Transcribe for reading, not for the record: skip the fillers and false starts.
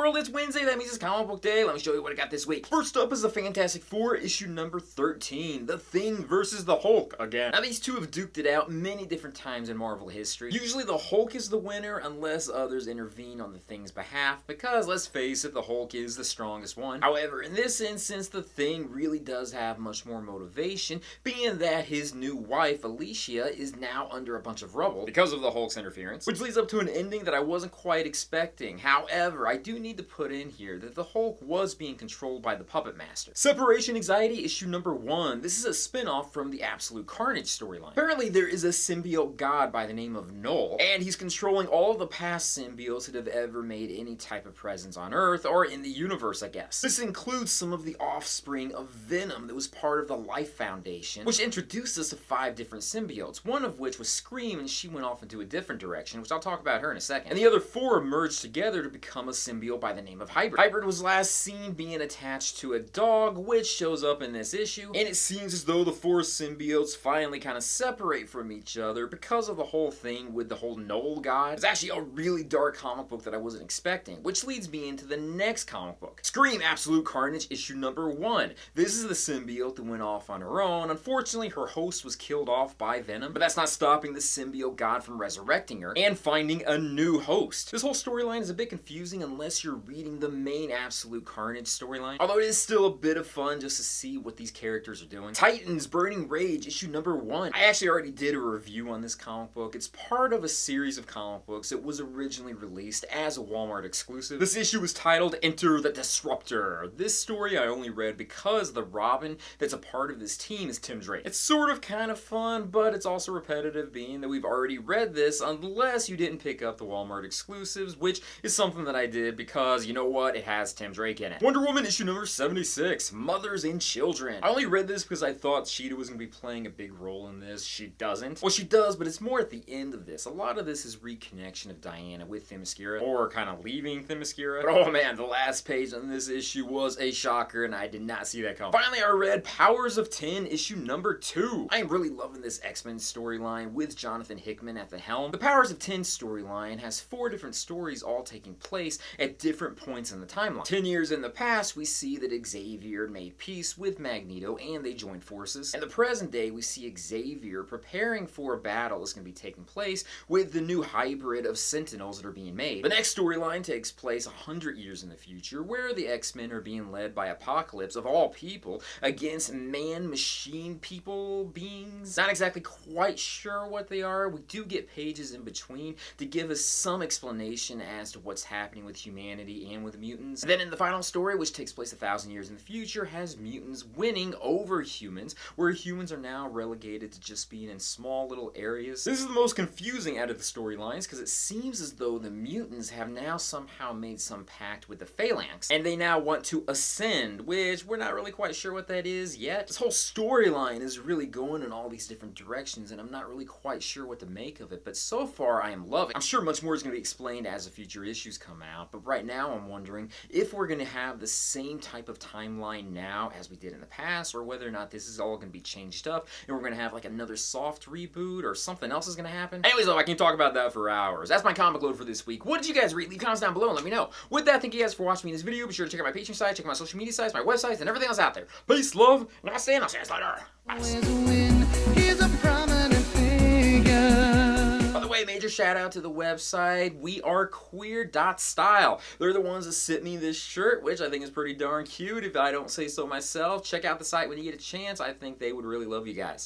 world, it's Wednesday, that means it's comic book day. Let me show you what I got this week. First up is the Fantastic Four, issue number 13, The Thing versus the Hulk again. Now these two have duked it out many different times in Marvel history. Usually the Hulk is the winner unless others intervene on the Thing's behalf, because let's face it, the Hulk is the strongest one. However, in this instance, the Thing really does have much more motivation, being that his new wife, Alicia, is now under a bunch of rubble because of the Hulk's interference, which leads up to an ending that I wasn't quite expecting. However, I do need to put in here that the Hulk was being controlled by the Puppet Master. Separation Anxiety, issue number 1. This is a spin-off from the Absolute Carnage storyline. Apparently, there is a symbiote god by the name of Null, and he's controlling all of the past symbiotes that have ever made any type of presence on Earth, or in the universe, I guess. This includes some of the offspring of Venom that was part of the Life Foundation, which introduced us to 5 different symbiotes, one of which was Scream, and she went off into a different direction, which I'll talk about her in a second. And the other 4 merged together to become a symbiote by the name of Hybrid. Hybrid was last seen being attached to a dog, which shows up in this issue, and it seems as though the 4 symbiotes finally kind of separate from each other because of the whole thing with the whole Null god. It's actually a really dark comic book that I wasn't expecting, which leads me into the next comic book. Scream Absolute Carnage, issue number 1. This is the symbiote that went off on her own. Unfortunately, her host was killed off by Venom, but that's not stopping the symbiote god from resurrecting her and finding a new host. This whole storyline is a bit confusing unless you're reading the main Absolute Carnage storyline, although it is still a bit of fun just to see what these characters are doing. Titans Burning Rage, issue number 1. I actually already did a review on this comic book. It's part of a series of comic books that was originally released as a Walmart exclusive. This issue was titled Enter the Disruptor. This story I only read because the Robin that's a part of this team is Tim Drake. It's sort of kind of fun, but it's also repetitive, being that we've already read this unless you didn't pick up the Walmart exclusives, which is something that I did because, you know what, it has Tim Drake in it. Wonder Woman issue number 76, Mothers and Children. I only read this because I thought Cheetah was going to be playing a big role in this. She doesn't. Well, she does, but it's more at the end of this. A lot of this is reconnection of Diana with Themyscira, or kind of leaving Themyscira. But oh man, the last page on this issue was a shocker, and I did not see that coming. Finally, I read Powers of 10, issue number 2. I am really loving this X-Men storyline with Jonathan Hickman at the helm. The Powers of 10 storyline has 4 different stories all taking place at different points in the timeline. 10 years in the past, we see that Xavier made peace with Magneto and they joined forces. In the present day, we see Xavier preparing for a battle that's going to be taking place with the new hybrid of Sentinels that are being made. The next storyline takes place 100 years in the future, where the X-Men are being led by Apocalypse, of all people, against man-machine people beings. Not exactly quite sure what they are. We do get pages in between to give us some explanation as to what's happening with humanity and with mutants. And then in the final story, which takes place 1,000 years in the future, has mutants winning over humans, where humans are now relegated to just being in small little areas. This is the most confusing out of the storylines because it seems as though the mutants have now somehow made some pact with the Phalanx, and they now want to ascend, which we're not really quite sure what that is yet. This whole storyline is really going in all these different directions, and I'm not really quite sure what to make of it, but so far I am loving it. I'm sure much more is going to be explained as the future issues come out, but right now I'm wondering if we're going to have the same type of timeline now as we did in the past, or whether or not this is all going to be changed up, and we're going to have like another soft reboot, or something else is going to happen. Anyways, though, I can talk about that for hours. That's my comic load for this week. What did you guys read? Leave comments down below and let me know. With that, thank you guys for watching me in this video. Be sure to check out my Patreon site, check out my social media sites, my websites, and everything else out there. Peace, love, and I'll see you later. By the way, major shout out to the website wearequeer.style. They're the ones that sent me this shirt, which I think is pretty darn cute if I don't say so myself. Check out the site when you get a chance. I think they would really love you guys.